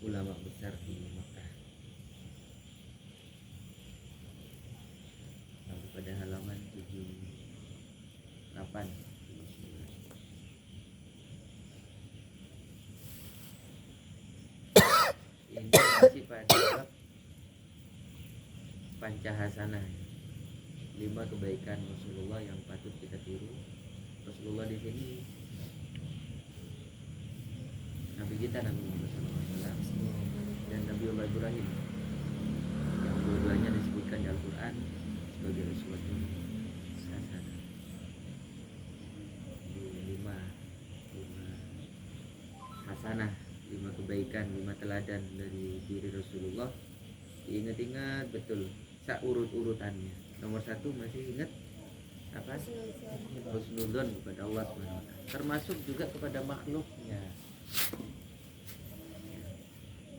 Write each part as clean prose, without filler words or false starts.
ulama besar di Mekah. Lalu pada halaman 78 ini masih pada bab Pancahasanah, 5 kebaikan Rasulullah yang patut kita tiru. Rasulullah di sini Nabi kita Nabi Muhammad SAW dan Nabi Allah Ibrahim, yang dua-duanya disebutkan di Al-Quran sebagai uswatun hasanah. Lima hasanah, 5 kebaikan, 5 teladan dari diri Rasulullah. Ingat-ingat betul urut-urutannya. Nomor 1 masih ingat apa? Husnudzon kepada Allah SWT, termasuk juga kepada makhluknya.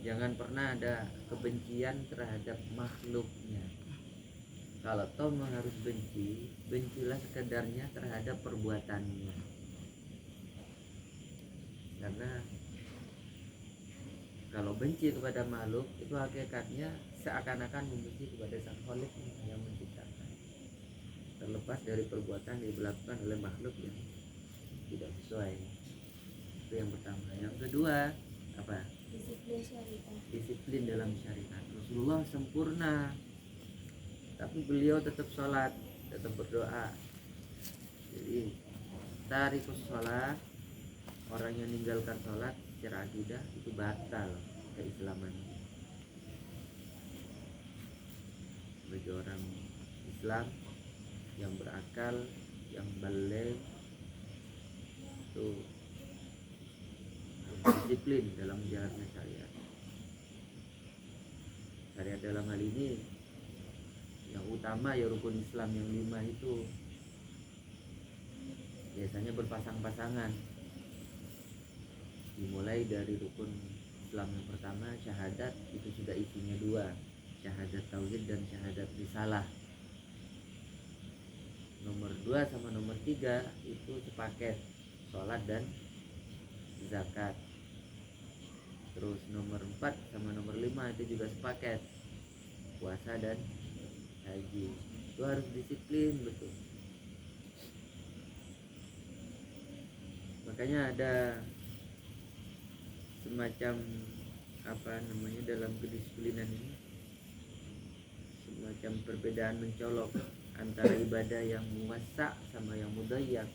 Jangan pernah ada kebencian terhadap makhluknya. Kalau toh harus benci, bencilah sekedarnya terhadap perbuatannya. Karena kalau benci kepada makhluk itu hakikatnya seakan-akan membenci kepada sang Khaliqnya yang menciptakan, terlepas dari perbuatan yang dilakukan oleh makhluk yang tidak sesuai. Itu yang pertama. Yang kedua apa? Disiplin dalam syariat. Rasulullah sempurna, tapi beliau tetap sholat, tetap berdoa. Jadi tarikus sholat, orang yang meninggalkan sholat secara akidah itu batal keislamannya. Bagi orang Islam yang berakal, yang baligh, itu disiplin dalam menjalankan syariat. Syariat dalam hal ini yang utama ya rukun Islam yang 5 itu biasanya berpasang-pasangan. Dimulai dari rukun Islam yang pertama, syahadat, itu sudah isinya 2, syahadat tauhid dan syahadat risalah. Nomor 2 sama nomor 3 itu sepaket, sholat dan zakat. Terus nomor 4 sama nomor 5 itu juga sepaket, puasa dan haji. Itu harus disiplin betul. Makanya ada semacam dalam kedisiplinan ini semacam perbedaan mencolok antara ibadah yang muwassa sama yang mudayyak.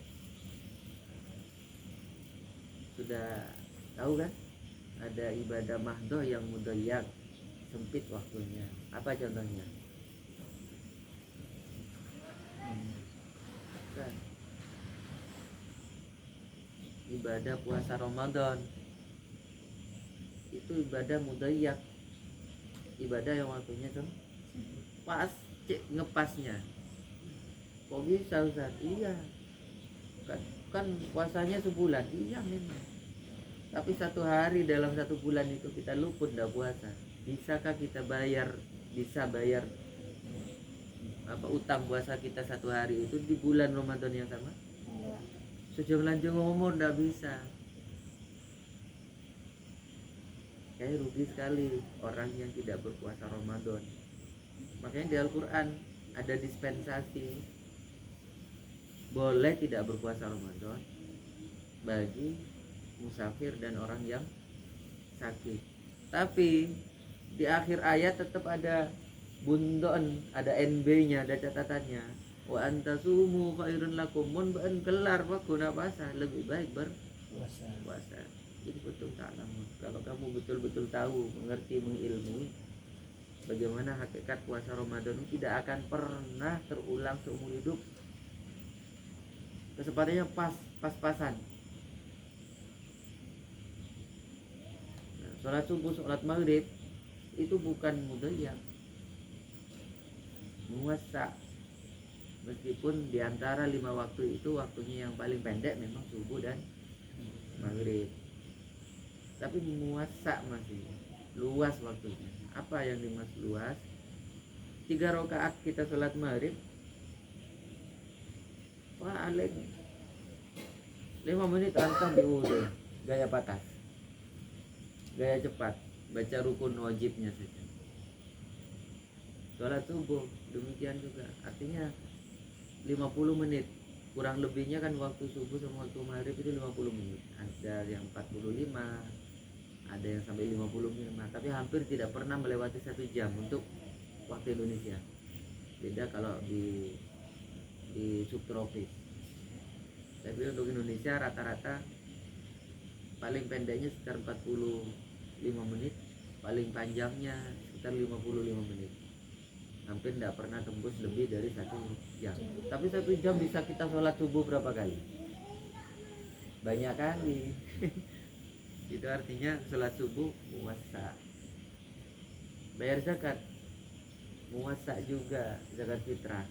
Sudah tahu kan? Ada ibadah mahdoh yang mudayyak, sempit waktunya. Apa contohnya? Kan? Ibadah puasa Ramadan itu ibadah mudayyak, ibadah yang waktunya tuh pas, ngepasnya. Kok bisa Ustaz? Iya, kan puasanya sebulan. Iya memang, tapi 1 hari dalam 1 bulan itu kita luput dah puasa. Bisakah kita bisa bayar utang puasa kita 1 hari itu di bulan Ramadan yang sama? Sejumlah umur ndak bisa. Kayak rugi sekali orang yang tidak berpuasa Ramadan. Makanya di Al-Quran ada dispensasi, boleh tidak berpuasa Ramadan bagi musafir dan orang yang sakit. Tapi di akhir ayat tetap ada bundon, ada NB-nya, ada catatannya. Wa antasumu khairun lakum, mun ba'an kelar wakuna puasa, lebih baik berpuasa. Jadi betul ta'lam. Kalau kamu betul-betul tahu, mengerti, mengilmui bagaimana hakikat puasa Ramadan tidak akan pernah terulang seumur hidup. Kesempatannya pas-pasan. Nah, sholat subuh, sholat maghrib itu bukan mudayyak, muwassa. Meskipun diantara 5 waktu itu waktunya yang paling pendek memang subuh dan maghrib, tapi muwassa, masih luas waktunya. Apa yang dimaksud luas? 3 rakaat kita sholat maghrib, paling 5 menit langsung diwudu, gaya patas, gaya cepat. baca rukun wajibnya saja. Sholat subuh demikian juga, artinya 50 menit, kurang lebihnya kan waktu subuh sama waktu maghrib itu 50 menit, ada yang 45, ada yang sampai 55, tapi hampir tidak pernah melewati 1 jam untuk waktu Indonesia. Beda kalau di subtropis. Tapi untuk Indonesia rata-rata paling pendeknya sekitar 45 menit, paling panjangnya sekitar 55 menit. Hampir tidak pernah tembus lebih dari 1 jam. Tapi 1 jam bisa kita sholat subuh berapa kali? Banyak kali. Itu artinya sholat subuh puasa. Bayar zakat, puasa juga, zakat fitrah.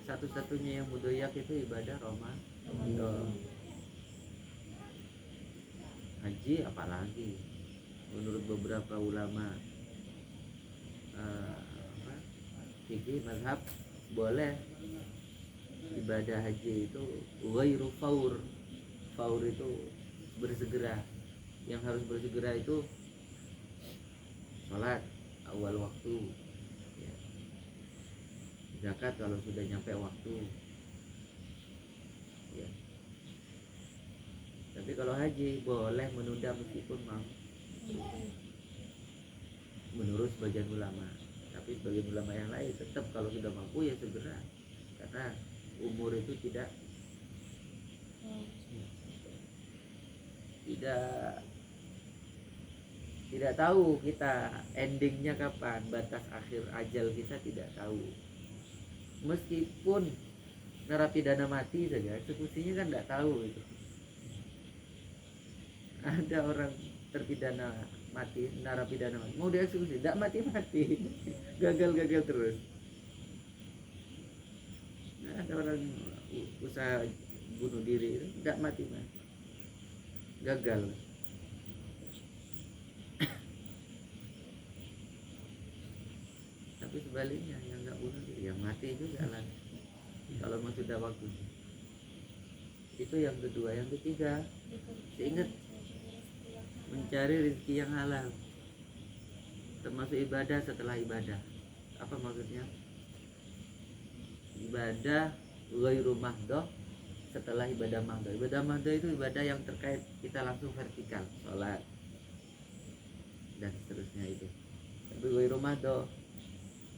Satu-satunya yang mudoyak itu ibadah Ramadan. Haji apalagi, menurut beberapa ulama fikih mazhab boleh ibadah haji itu ghairu faur. Faur itu bersegera. Yang harus bersegera itu sholat awal waktu ya. Zakat kalau sudah nyampe waktu ya. Tapi kalau haji boleh menunda meskipun mau, menurut sebagian ulama. Tapi sebagian ulama yang lain tetap kalau sudah mampu ya segera, karena umur itu tidak tahu kita endingnya kapan, batas akhir ajal kita tidak tahu. Meskipun narapidana mati saja, eksekusinya kan tidak tahu itu. Ada orang terpidana mati, narapidana mati, mau dieksekusi, tidak mati-mati, gagal terus. Nah, ada orang usaha bunuh diri itu tidak mati-mati, gagal. Tapi sebaliknya yang nggak bunuh diri, yang mati juga lah kalau mau sudah waktunya. Itu yang kedua. Yang ketiga, ingat mencari rezeki yang halal, termasuk ibadah setelah ibadah. Apa maksudnya? Ibadah ghairu mahdoh setelah ibadah mahdoh. Ibadah mahdoh itu ibadah yang terkait kita langsung vertikal, sholat dan seterusnya itu. Tapi ghairu mahdoh,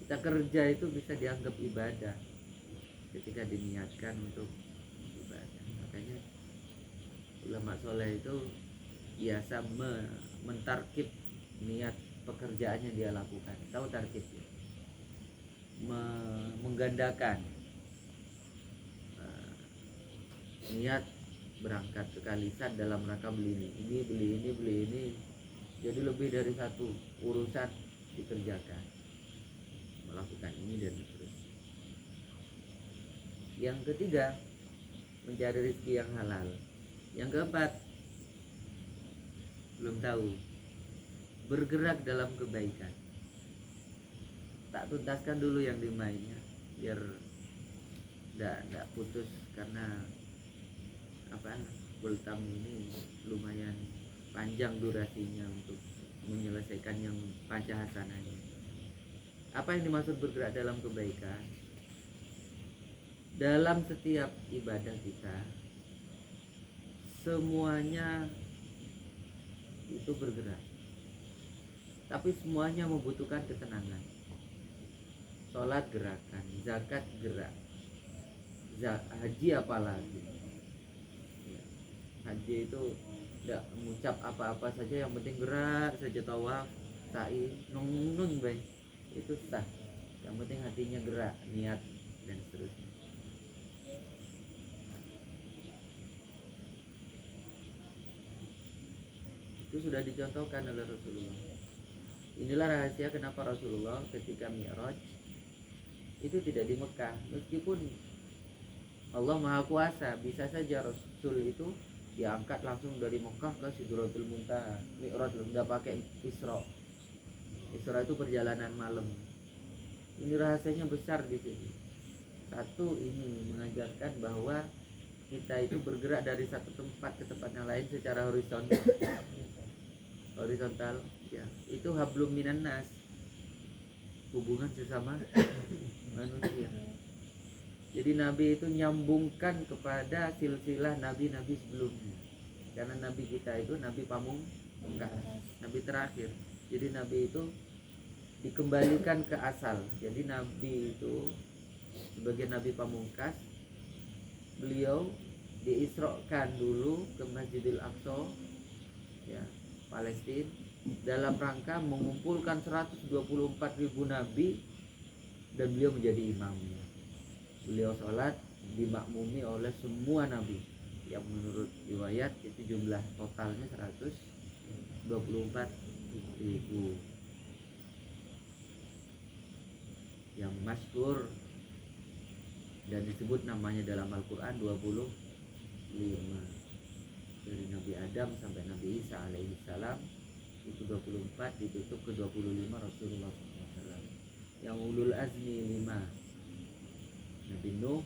kita kerja itu bisa dianggap ibadah ketika diniatkan untuk ibadah. Makanya ulama soleh itu biasa mentarkib niat pekerjaan yang dia lakukan. Tahu tarkib ya? Menggandakan niat berangkat ke Kalisan dalam rangka beli ini, jadi lebih dari satu urusan dikerjakan, melakukan ini dan seterusnya. Yang ketiga, mencari rezeki yang halal. Yang keempat, belum tahu, bergerak dalam kebaikan. Tak tuntaskan dulu yang dimainnya biar tidak putus, karena Bultam ini lumayan panjang durasinya untuk menyelesaikan yang pancahasananya. Apa yang dimaksud bergerak dalam kebaikan? Dalam setiap ibadah kita semuanya itu bergerak, tapi semuanya membutuhkan ketenangan. Sholat gerakan, zakat gerak, haji apalagi ya. Haji itu tidak mengucap apa-apa saja, yang penting gerak saja, tawaf, sa'i, nun baik, itu sah. Yang penting hatinya gerak, niat dan seterusnya. Itu sudah dicontohkan oleh Rasulullah. Inilah rahasia kenapa Rasulullah ketika Mi'raj itu tidak di Mekah. Meskipun Allah Maha Kuasa, bisa saja Rasul itu diangkat langsung dari Mekah ke Sidratul Muntaha. Mi'raj tidak pakai Isra. Isra itu perjalanan malam. Ini rahasianya besar di sini. Satu, ini mengajarkan bahwa kita itu bergerak dari satu tempat ke tempat yang lain secara horizontal. horizontal, ya itu hablum minan nas, hubungan sesama manusia. Jadi Nabi itu nyambungkan kepada silsilah nabi-nabi sebelumnya. Karena Nabi kita itu Nabi pamungkas, Nabi terakhir. Jadi Nabi itu dikembalikan ke asal. Jadi Nabi itu sebagai Nabi pamungkas, beliau diisrokan dulu ke Masjidil Aqsa, ya, Palestina, dalam rangka mengumpulkan 124.000 nabi, dan beliau menjadi imamnya. Beliau sholat dimakmumi oleh semua nabi, yang menurut riwayat itu jumlah totalnya 124.000. Yang masyhur dan disebut namanya dalam Al-Quran 25, dari Nabi Adam sampai Nabi Isa alaihi salam itu 24, ditutup ke 25 Rasulullah SAW. Yang ulul azmi 5, Nabi Nuh,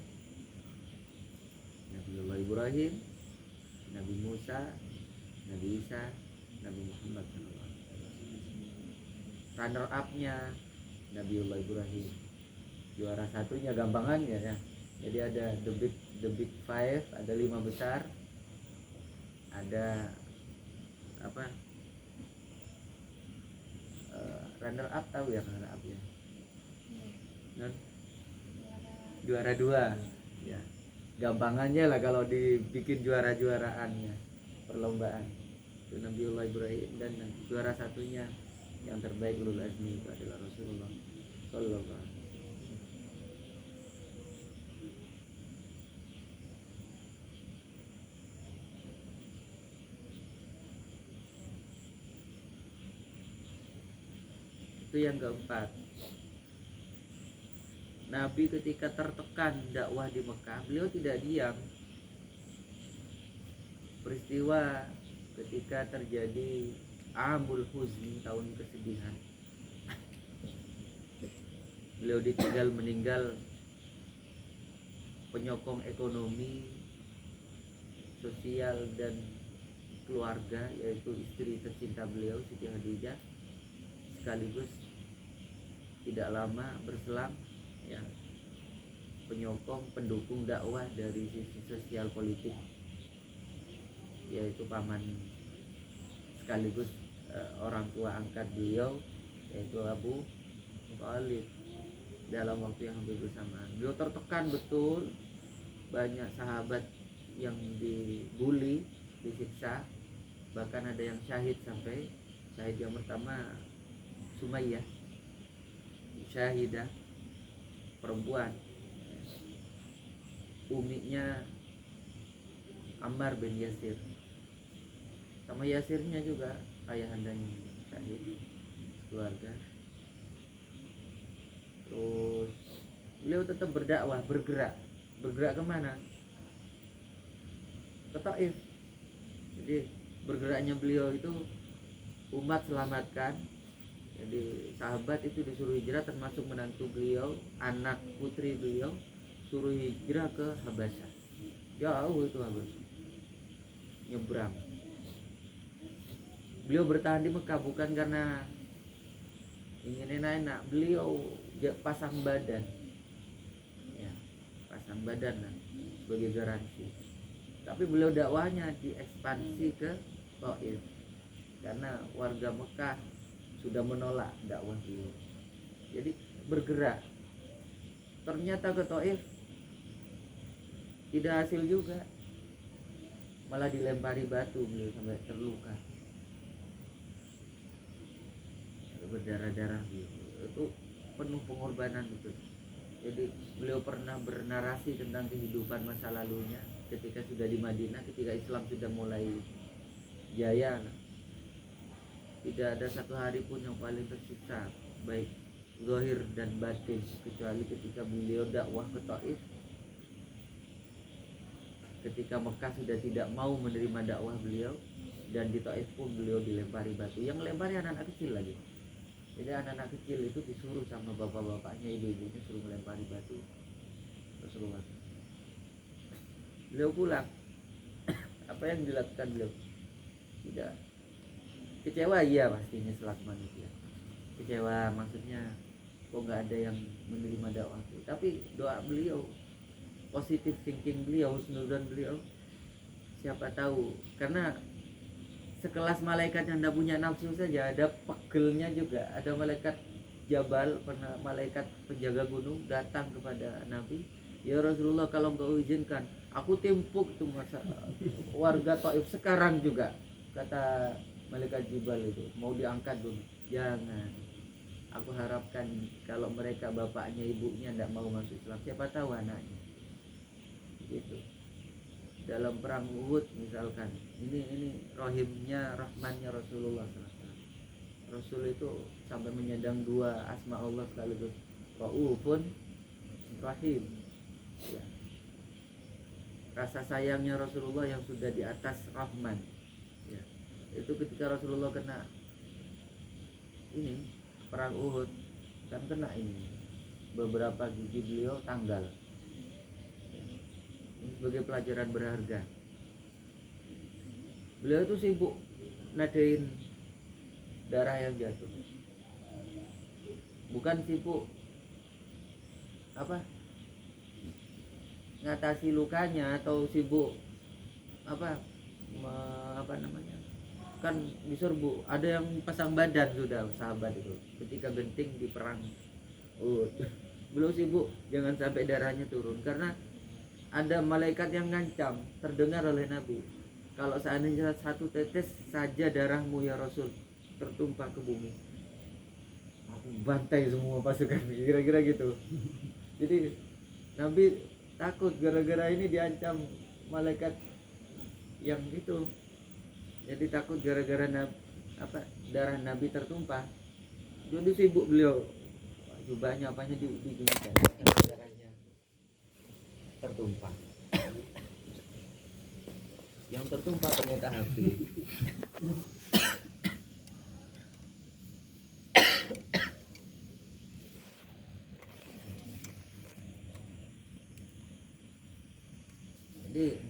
Nabiullah Ibrahim, Nabi Musa, Nabi Isa, Nabi Muhammad SAW. Runner up-nya Nabiullah Ibrahim, juara satunya gampangannya ya. Jadi ada the big five, ada 5 besar, ada apa, runner up, tahu ya runner up ya, juara 2 ya, gampangannya lah kalau dibikin juara-juaraannya perlombaan itu Nabiullah Ibrahim, dan juara satunya yang terbaik ulul azmi itu adalah Rasulullah Sallallahu Alaihi Wasallam. Itu yang keempat. Nabi ketika tertekan dakwah di Mekah, beliau tidak diam. Peristiwa ketika terjadi Amul Huzni, tahun kesedihan, beliau ditinggal meninggal penyokong ekonomi, sosial, dan keluarga, yaitu istri tercinta beliau Siti Khadijah, sekaligus tidak lama berselang ya, penyokong pendukung dakwah dari sisi sosial politik, yaitu paman sekaligus orang tua angkat beliau, yaitu Abu Thalib, dalam waktu yang hampir bersamaan. Beliau tertekan betul, banyak sahabat yang dibully, disiksa, bahkan ada yang syahid. Sampai syahid yang pertama Sumayyah, syahidah, perempuan, uminya Ammar bin Yasir, sama Yasirnya juga ayahandanya syahid, keluarga. Terus beliau tetap berdakwah, bergerak kemana? Ke Taif. Jadi bergeraknya beliau itu umat selamatkan. Jadi sahabat itu disuruh hijrah, termasuk menantu beliau, anak putri beliau, suruh hijrah ke Habasyah. Jauh itu Habasyah, nyebrang. Beliau bertahan di Mekah bukan karena ingin enak-enak, beliau pasang badan, ya, pasang badan lah sebagai garansi. Tapi beliau dakwahnya diekspansi ke Taif karena warga Mekah sudah menolak dakwah beliau. Jadi bergerak. Ternyata ke Taif tidak hasil juga, malah dilempari batu beliau sampai terluka, berdarah-darah beliau. Itu penuh pengorbanan betul. Jadi beliau pernah bernarasi tentang kehidupan masa lalunya ketika sudah di Madinah, ketika Islam sudah mulai jaya. Tidak ada satu hari pun yang paling tersiksa, baik zahir dan batin, kecuali ketika beliau dakwah ke Taif. Ketika Mekah sudah tidak mau menerima dakwah beliau, dan di Taif pun beliau dilempari batu. Yang lempari anak-anak kecil lagi. Jadi anak-anak kecil itu disuruh sama bapak-bapaknya, ibu-ibunya suruh melempari batu Rasulullah. Beliau pulang. Apa yang dilakukan beliau? Tidak Kecewa iya pastinya selaku manusia. Kecewa maksudnya kok nggak ada yang menerima dakwahku. Tapi doa beliau, positive thinking beliau, husnudzon beliau, siapa tahu, karena sekelas malaikat yang tidak punya nafsu saja, ada pegelnya juga, ada malaikat Jabal, pernah malaikat penjaga gunung datang kepada Nabi, ya Rasulullah kalau engkau izinkan aku timpuk tuh masa warga Taif sekarang juga, kata malaikat Jabal itu, mau diangkat dulu, jangan, aku harapkan kalau mereka bapaknya ibunya tidak mau masuk Islam, siapa tahu anaknya, gitu. Dalam perang Uhud misalkan, ini rahimnya, rahmannya Rasulullah SAW. Rasul itu sampai menyandang dua asma Allah sekaligus, Raufun Rahim, ya. Rasa sayangnya Rasulullah yang sudah di atas Rahman, ya. Itu ketika Rasulullah kena ini perang Uhud, kan kena ini beberapa gigi beliau tanggal. Ini sebagai pelajaran berharga. Beliau itu sibuk nadain darah yang jatuh, bukan sibuk apa ngatasi lukanya, atau sibuk apa namanya, kan diserbu, ada yang pasang badan sudah sahabat itu ketika genting di perang beliau sibuk jangan sampai darahnya turun, karena ada malaikat yang ngancam, terdengar oleh Nabi, kalau seandainya satu tetes saja darahmu ya Rasul tertumpah ke bumi, aku bantai semua pasukan, kira-kira gitu. Jadi Nabi takut gara-gara ini diancam malaikat yang itu, jadi takut gara-gara darah Nabi tertumpah, jadi sibuk beliau, jubahnya apanya diginikan, darahnya tertumpah. Yang tertumpah ternyata habis. Jadi